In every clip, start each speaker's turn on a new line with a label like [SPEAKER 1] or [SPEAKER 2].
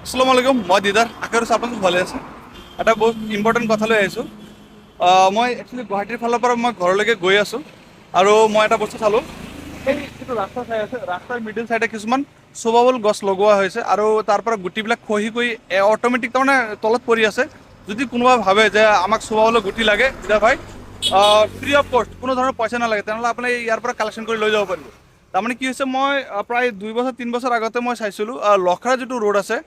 [SPEAKER 1] আসসালামু আলাইকুম, মই দিদাৰ আশা কৰিছোঁ আপোনালোক ভালে আছে। এটা বহুত ইম্পৰ্টেণ্ট কথা লৈ আহিছোঁ। মই একচুৱেলি গুৱাহাটীৰ ফালৰ পৰা মই ঘৰলৈকে গৈ আছোঁ আৰু মই এটা বস্তু চালোঁ। এই যিটো ৰাস্তা চাই আছে, ৰাস্তাৰ মিডিল চাইডে কিছুমান চোবাবল গছ লগোৱা হৈছে আৰু তাৰ পৰা গুটিবিলাক খহি খহি অট'মেটিক তাৰমানে তলত পৰি আছে। যদি কোনোবা ভাবে যে আমাক চোবাবলৈ গুটি লাগে, তেতিয়া ভাই ফ্ৰী অফ কষ্ট, কোনো ধৰণৰ পইচা নালাগে, তেনেহ'লে আপুনি ইয়াৰ পৰা কালেকশ্যন কৰি লৈ যাব পাৰিব। তাৰমানে কি হৈছে, মই প্ৰায় 2 বছৰ 3 বছৰ আগতে মই চাইছিলোঁ লখৰা যিটো ৰোড আছে,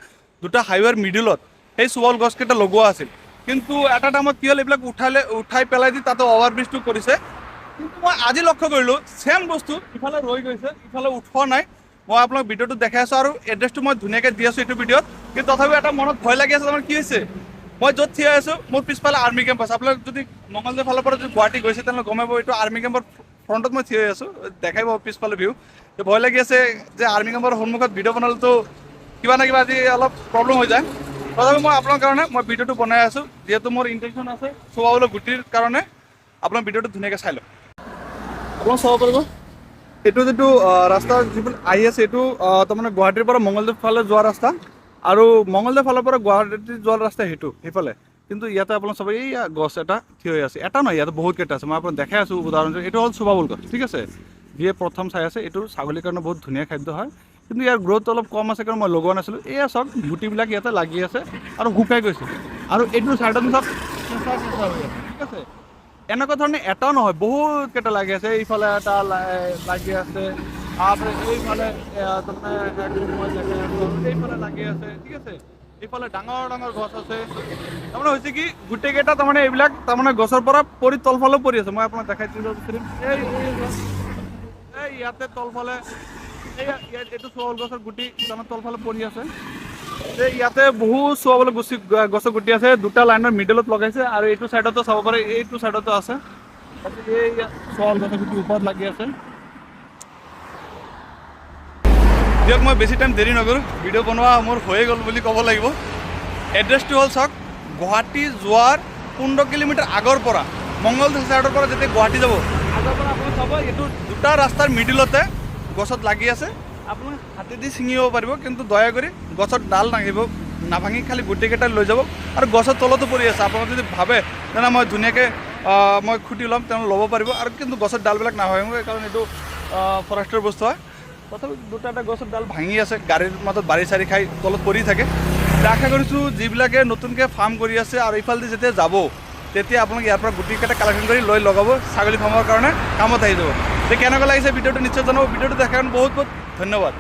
[SPEAKER 1] দুটা হাইৱেৰ মিডিলত সেই চোবাল গছকেইটা লগোৱা আছিল। কিন্তু এটা টাইমত কি হ'ল, এইবিলাক উঠাই পেলাই দি তাতে অভাৰব্ৰিজটো কৰিছে। কিন্তু মই আজি লক্ষ্য কৰিলোঁ ছেম বস্তু ইফালে ৰৈ গৈছে, ইফালে উঠোৱা নাই। মই আপোনাক ভিডিঅ'টো দেখাই আছোঁ আৰু এড্ৰেছটো মই ধুনীয়াকৈ দি আছোঁ এইটো ভিডিঅ'ত। কিন্তু তথাপিও এটা মনত ভয় লাগি আছে, তাৰমানে কি হৈছে, মই য'ত থিয় আছোঁ মোৰ পিছফালে আৰ্মি কেম্প আছে। আপোনালোক যদি মঙলদৈ ফালৰ পৰা যদি গুৱাহাটী গৈছে তেনেহ'লে গম পাব, এইটো আৰ্মি কেম্পৰ ফ্ৰণ্টত মই থিয় হৈ আছোঁ। দেখাই পাব পিছফালে ভিউ। ভয় লাগি আছে যে আৰ্মি কেম্পৰ সন্মুখত ভিডিঅ' বনালেতো কিবা না কিবা আজি অলপ প্ৰব্লেম হৈ যায়। তথাপি মই আপোনাৰ কাৰণে মই ভিডিঅ'টো বনাই আছোঁ, যিহেতু মোৰ ইণ্টেনশ্যন আছে চোবাবলৈ গুটিৰ কাৰণে। আপোনাৰ ভিডিঅ'টো ধুনীয়াকৈ চাই লওক। আপোনাক চাব পাৰিব এইটো যিটো ৰাস্তা যিবোৰ আহি আছে, এইটো তাৰমানে গুৱাহাটীৰ পৰা মঙলদৈৰ ফালে যোৱা ৰাস্তা, আৰু মঙলদৈৰ ফালৰ পৰা গুৱাহাটী যোৱাৰ ৰাস্তা সেইফালে। কিন্তু ইয়াতে আপোনাক চাব, এই গছ এটা থিয় হৈ আছে। এটা নহয়, ইয়াতে বহুত কেইটা আছে। মই আপোনাক দেখাই আছোঁ উদাহৰণ। এইটো হ'ল চোবাবুল গছ, ঠিক আছে। যিয়ে প্ৰথম চাই আছে, এইটো ছাগলীৰ কাৰণে বহুত ধুনীয়া খাদ্য হয়, কিন্তু ইয়াৰ গ্ৰ'থ অলপ কম আছে কাৰণে মই লগোৱা নাছিলোঁ। এয়া চাওক, গুটিবিলাক ইয়াতে লাগি আছে আৰু শুকাই গৈছে। আৰু এইটো চাইডত চাওক, কেঁচা হৈ আছে, ঠিক আছে। এনেকুৱা ধৰণে এটাও নহয়, বহুত কেইটা লাগি আছে। এইফালে এটা লাগি আছে, তাৰপৰা এইফালে এইফালে লাগি আছে, ঠিক আছে। এইফালে ডাঙৰ ডাঙৰ গছ আছে। তাৰমানে হৈছে কি, গোটেইকেইটা তাৰমানে এইবিলাক তাৰমানে গছৰ পৰা পৰি তলফালেও পৰি আছে। মই আপোনাক দেখাই দিব বিচাৰিম। এই ইয়াতে তলফালে এইটো চোবাবুল গছৰ গুটি তাৰমানে তলফালে পৰি আছে। ইয়াতে বহু চোবাবুল গছৰ গুটি আছে, দুটা লাইনৰ মিডলত লগাইছে। আৰু এইটো চাইডতো চাব পাৰে, এইটো চাইডতো আছে। এই চোবাবুল গছৰ গুটি ওপৰত লাগি আছে। দিয়ক, মই বেছি টাইম দেৰি নকৰোঁ, ভিডিঅ' বনোৱা মোৰ হৈয়ে গ'ল বুলি ক'ব লাগিব। এড্ৰেছটো হ'ল চাওক, গুৱাহাটী যোৱাৰ 15 কিলোমিটাৰ আগৰ পৰা, মঙলদৈ চাইডৰ পৰা যেতিয়া গুৱাহাটী যাব, আগৰ পৰা আপুনি চাব, এইটো দুটা ৰাস্তাৰ মিডিলতে গছত লাগি আছে। আপুনি হাতেদি ছিঙিব পাৰিব, কিন্তু দয়া কৰি গছৰ ডাল নাভাঙি খালি গোটেইকেইটা লৈ যাব। আৰু গছৰ তলতো পৰি আছে, আপোনালোকে যদি ভাবে তেনে মই ধুনীয়াকৈ মই খুটি ল'ম, তেওঁ ল'ব পাৰিব। আৰু কিন্তু গছৰ ডালবিলাক নাভাঙিব, কাৰণ এইটো ফৰেষ্টৰ বস্তু হয়। তথাপি দুটা এটা গছৰ ডাল ভাঙি আছে, গাড়ীৰ মাজত বাৰী চাৰি খাই তলত পৰি থাকে। আশা কৰিছোঁ যিবিলাকে নতুনকৈ ফাৰ্ম কৰি আছে আৰু ইফালেদি যেতিয়া যাব, তেতিয়া আপোনালোকে ইয়াৰ পৰা গুটিকেইটা কালেকশ্যন কৰি লৈ লগাব, ছাগলী ফাৰ্মৰ কাৰণে কামত আহি যাব। যে কেনেকুৱা লাগিছে ভিডিঅ'টো নিশ্চয় জনাব। ভিডিঅ'টো দেখাৰ কাৰণে বহুত বহুত ধন্যবাদ।